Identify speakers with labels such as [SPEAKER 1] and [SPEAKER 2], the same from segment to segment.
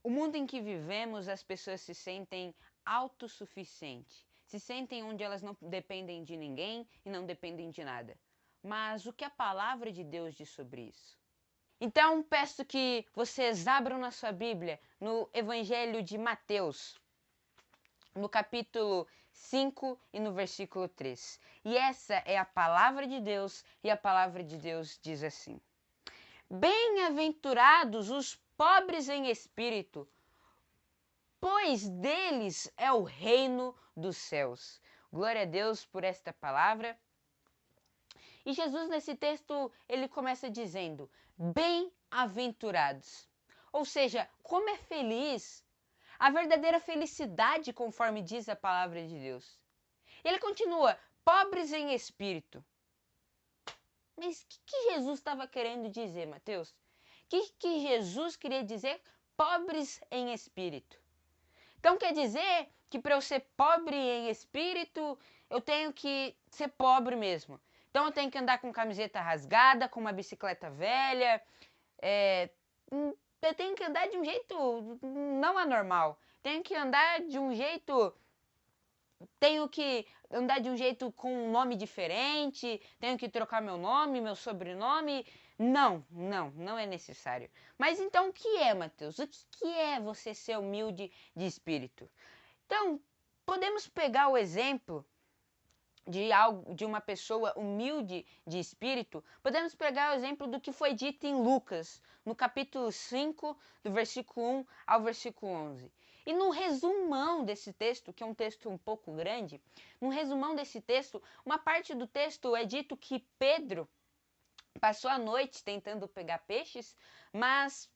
[SPEAKER 1] O mundo em que vivemos, as pessoas se sentem autossuficientes, se sentem onde elas não dependem de ninguém e não dependem de nada. Mas o que a palavra de Deus diz sobre isso? Então, peço que vocês abram na sua Bíblia, no Evangelho de Mateus, no capítulo 5 e no versículo 3. E essa é a palavra de Deus, e a palavra de Deus diz assim: Bem-aventurados os pobres em espírito, pois deles é o reino dos céus. Glória a Deus por esta palavra. E Jesus, nesse texto, ele começa dizendo: bem-aventurados. Ou seja, como é feliz, a verdadeira felicidade, conforme diz a palavra de Deus. Ele continua: pobres em espírito. Mas o que Jesus estava querendo dizer, Mateus? O que Jesus queria dizer pobres em espírito? Então quer dizer que para eu ser pobre em espírito, eu tenho que ser pobre mesmo. Então eu tenho que andar com camiseta rasgada, com uma bicicleta velha. Eu tenho que andar de um jeito não anormal. Tenho que andar de um jeito com um nome diferente, tenho que trocar meu nome, meu sobrenome. Não é necessário. Mas então o que é, Mateus? O que é você ser humilde de espírito? Então, podemos pegar o exemplo de uma pessoa humilde de espírito, podemos pegar o exemplo do que foi dito em Lucas, no capítulo 5, do versículo 1 ao versículo 11. E no resumão desse texto, que é um texto um pouco grande, no resumão desse texto, uma parte do texto é dito que Pedro passou a noite tentando pegar peixes, mas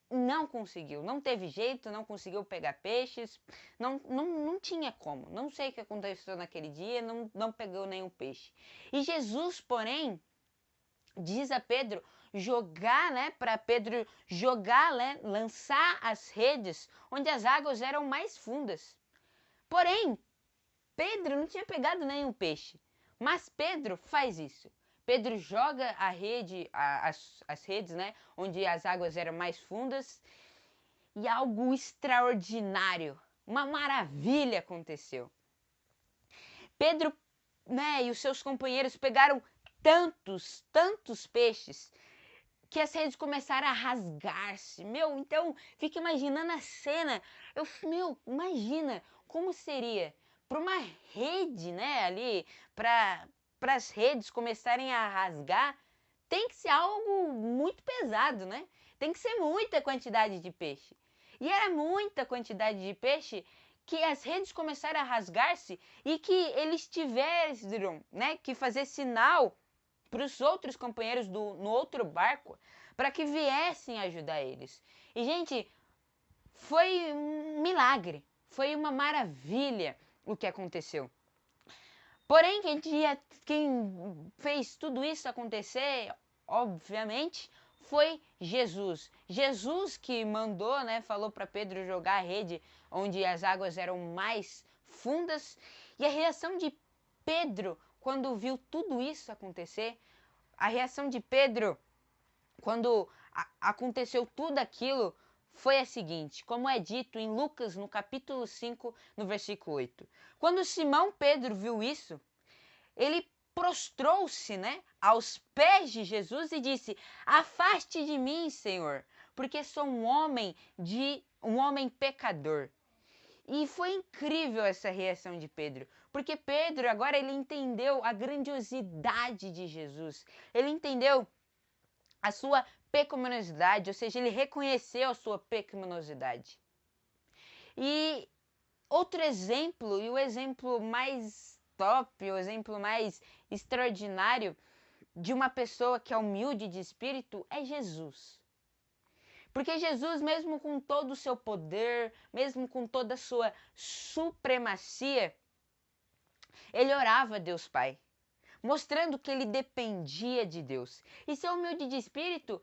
[SPEAKER 1] não conseguiu, não teve jeito, não conseguiu pegar peixes, não tinha como. Não sei o que aconteceu naquele dia, não pegou nenhum peixe. E Jesus, porém, diz a Pedro jogar, né, para Pedro jogar, né, lançar as redes onde as águas eram mais fundas. Porém, Pedro não tinha pegado nenhum peixe, mas Pedro faz isso. Pedro joga a rede, as redes, né, onde as águas eram mais fundas, e algo extraordinário, uma maravilha aconteceu. Pedro, né, e os seus companheiros pegaram tantos peixes que as redes começaram a rasgar-se. Então fica imaginando a cena. Imagina como seria para uma rede, né, ali, para as redes começarem a rasgar, tem que ser algo muito pesado, né? Tem que ser muita quantidade de peixe. E era muita quantidade de peixe que as redes começaram a rasgar-se e que eles tiveram, né, que fazer sinal para os outros companheiros no outro barco para que viessem ajudar eles. E, gente, foi um milagre, foi uma maravilha o que aconteceu. Porém, quem fez tudo isso acontecer, obviamente, foi Jesus. Jesus que mandou, né, falou para Pedro jogar a rede onde as águas eram mais fundas. E a reação de Pedro, quando viu tudo isso acontecer, a reação de Pedro, quando aconteceu tudo aquilo, foi a seguinte, como é dito em Lucas, no capítulo 5, no versículo 8. Quando Simão Pedro viu isso, ele prostrou-se, né, aos pés de Jesus e disse: afaste de mim, Senhor, porque sou um homem pecador. E foi incrível essa reação de Pedro, porque Pedro agora ele entendeu a grandiosidade de Jesus. Ele entendeu a sua pecaminosidade, ou seja, ele reconheceu a sua pecaminosidade. E outro exemplo, e o exemplo mais top, o exemplo mais extraordinário de uma pessoa que é humilde de espírito é Jesus. Porque Jesus, mesmo com todo o seu poder, mesmo com toda a sua supremacia, ele orava a Deus Pai, mostrando que ele dependia de Deus. E ser humilde de espírito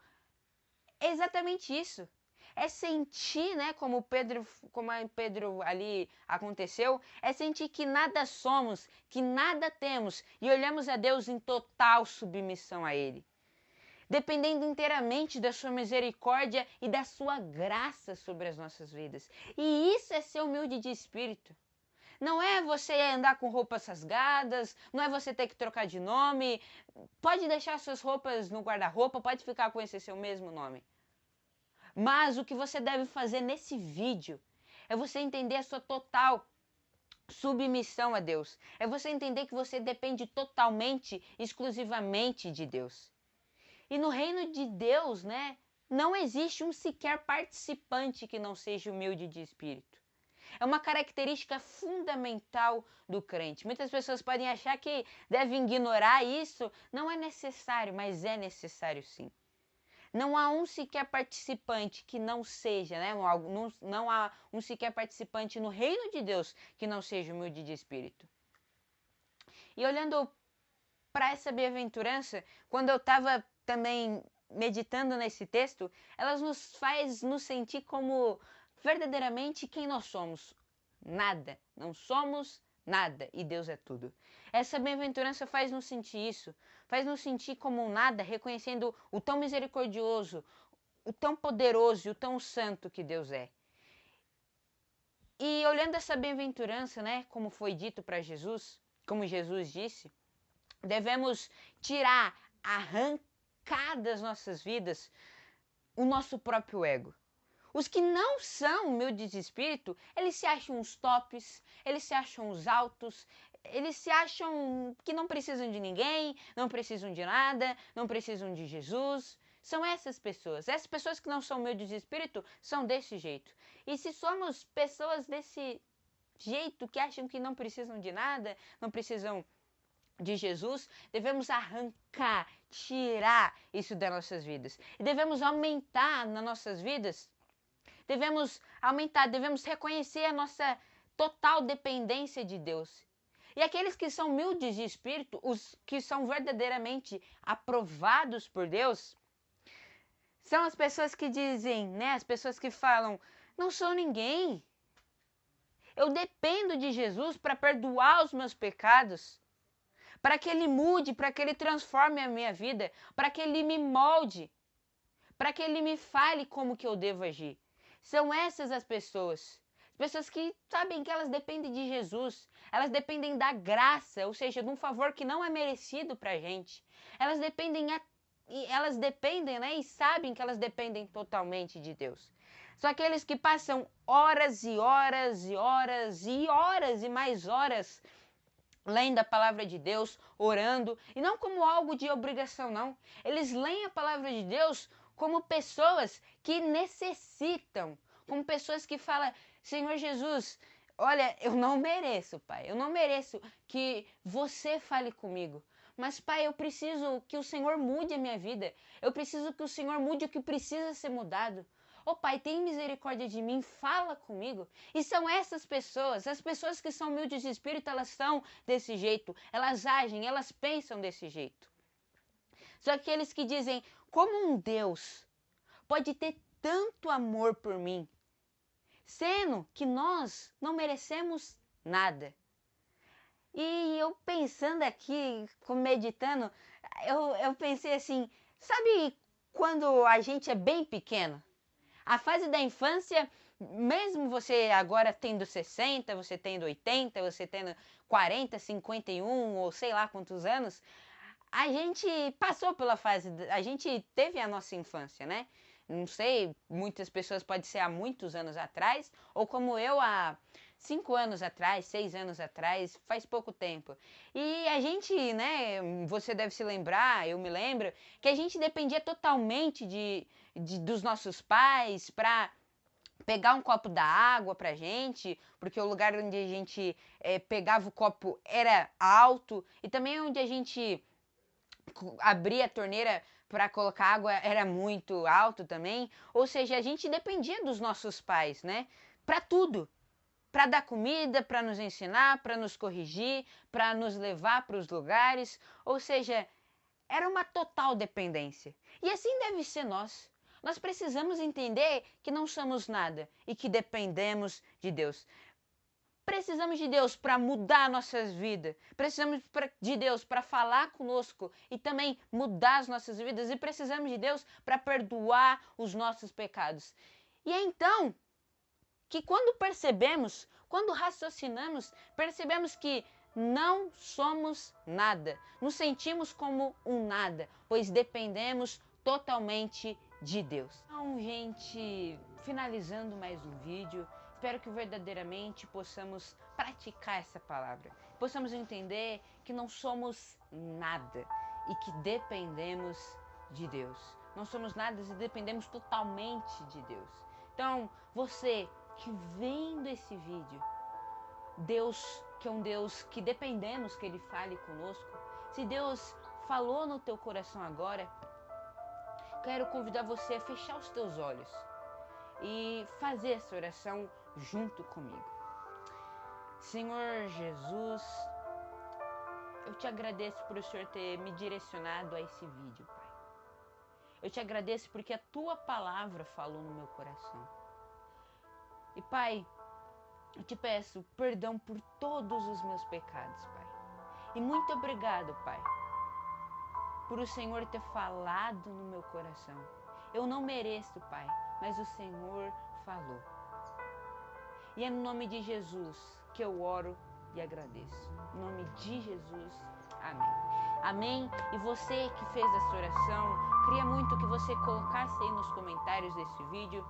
[SPEAKER 1] é exatamente isso. É sentir, né, como Pedro ali aconteceu, é sentir que nada somos, que nada temos e olhamos a Deus em total submissão a Ele. dependendo inteiramente da sua misericórdia e da sua graça sobre as nossas vidas. E isso é ser humilde de espírito. Não é você andar com roupas rasgadas, não é você ter que trocar de nome. Pode deixar suas roupas no guarda-roupa, pode ficar com esse seu mesmo nome. Mas o que você deve fazer nesse vídeo é você entender a sua total submissão a Deus. É você entender que você depende totalmente, exclusivamente de Deus. E no reino de Deus, né, não existe um sequer participante que não seja humilde de espírito. É uma característica fundamental do crente. Muitas pessoas podem achar que devem ignorar isso. Não é necessário, mas é necessário sim. Não há um sequer participante que não seja, né? Não há um sequer participante no reino de Deus que não seja humilde de espírito. E olhando para essa bem-aventurança, quando eu estava também meditando nesse texto, elas nos faz nos sentir como verdadeiramente quem nós somos. Nada. Não somos nada e Deus é tudo. Essa bem-aventurança faz nos sentir isso. Faz nos sentir como um nada, reconhecendo o tão misericordioso, o tão poderoso e o tão santo que Deus é. E olhando essa bem-aventurança, né, como foi dito para Jesus, como Jesus disse, devemos tirar, arrancar das nossas vidas o nosso próprio ego. Os que não são humildes de espírito, eles se acham os tops, eles se acham os altos, eles se acham que não precisam de ninguém, não precisam de nada, não precisam de Jesus. São essas pessoas. Essas pessoas que não são humildes de espírito são desse jeito. E se somos pessoas desse jeito, que acham que não precisam de nada, não precisam de Jesus, devemos arrancar, tirar isso das nossas vidas. E devemos aumentar nas nossas vidas. Devemos aumentar, devemos reconhecer a nossa total dependência de Deus. E aqueles que são humildes de espírito, os que são verdadeiramente aprovados por Deus, são as pessoas que dizem, né, as pessoas que falam, não sou ninguém. Eu dependo de Jesus para perdoar os meus pecados, para que Ele mude, para que Ele transforme a minha vida, para que Ele me molde, para que Ele me fale como que eu devo agir. São essas as pessoas que sabem que elas dependem de Jesus, elas dependem da graça, ou seja, de um favor que não é merecido para a gente. Elas dependem, né, e sabem que elas dependem totalmente de Deus. São aqueles que passam horas e horas e horas e horas e mais horas lendo a palavra de Deus, orando, e não como algo de obrigação, não. Eles leem a palavra de Deus como pessoas que necessitam, como pessoas que falam, Senhor Jesus, olha, eu não mereço, Pai, eu não mereço que você fale comigo. Mas, Pai, eu preciso que o Senhor mude a minha vida. Eu preciso que o Senhor mude o que precisa ser mudado. Ô Pai, tem misericórdia de mim, fala comigo. E são essas pessoas, as pessoas que são humildes de espírito, elas são desse jeito, elas agem, elas pensam desse jeito. São aqueles que dizem, como um Deus pode ter tanto amor por mim, sendo que nós não merecemos nada. E eu pensando aqui, meditando, eu pensei assim, sabe quando a gente é bem pequeno? A fase da infância, mesmo você agora tendo 60, você tendo 80, você tendo 40, 51 ou sei lá quantos anos, a gente passou pela fase, a gente teve a nossa infância, né? Não sei, muitas pessoas pode ser há muitos anos atrás, ou como eu há 5 anos atrás, 6 anos atrás, faz pouco tempo. E a gente, né, você deve se lembrar, eu me lembro, que a gente dependia totalmente dos nossos pais para pegar um copo da água pra gente, porque o lugar onde a gente pegava o copo era alto, e também onde a gente abria a torneira para colocar água era muito alto também. Ou seja, a gente dependia dos nossos pais, né? Para tudo. Para dar comida, para nos ensinar, para nos corrigir, para nos levar para os lugares. Ou seja, era uma total dependência. E assim deve ser nós. Nós precisamos entender que não somos nada e que dependemos de Deus. Precisamos de Deus para mudar nossas vidas. Precisamos de Deus para falar conosco e também mudar as nossas vidas. E precisamos de Deus para perdoar os nossos pecados. E é então que quando percebemos, quando raciocinamos, percebemos que não somos nada. Nos sentimos como um nada, pois dependemos totalmente de Deus. Então, gente, finalizando mais um vídeo, espero que verdadeiramente possamos praticar essa palavra. Possamos entender que não somos nada e que dependemos de Deus. Não somos nada e dependemos totalmente de Deus. Então, você que vendo esse vídeo, Deus, que é um Deus que dependemos que Ele fale conosco, se Deus falou no teu coração agora, quero convidar você a fechar os teus olhos e fazer essa oração junto comigo. Senhor Jesus, eu te agradeço por o Senhor ter me direcionado a esse vídeo, Pai. Eu te agradeço porque a tua palavra falou no meu coração. E Pai, eu te peço perdão por todos os meus pecados, Pai. E muito obrigado, Pai, por o Senhor ter falado no meu coração. Eu não mereço, Pai, mas o Senhor falou. E é no nome de Jesus que eu oro e agradeço. Em nome de Jesus, amém. Amém. E você que fez essa oração, queria muito que você colocasse aí nos comentários desse vídeo: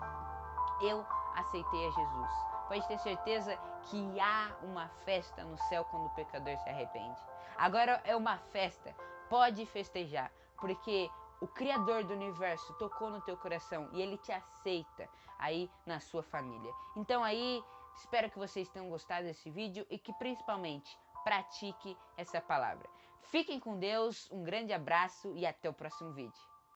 [SPEAKER 1] eu aceitei a Jesus. Pode ter certeza que há uma festa no céu quando o pecador se arrepende. Agora é uma festa. Pode festejar, porque o Criador do universo tocou no teu coração e Ele te aceita aí na sua família. Então aí, espero que vocês tenham gostado desse vídeo e que principalmente pratique essa palavra. Fiquem com Deus, um grande abraço e até o próximo vídeo.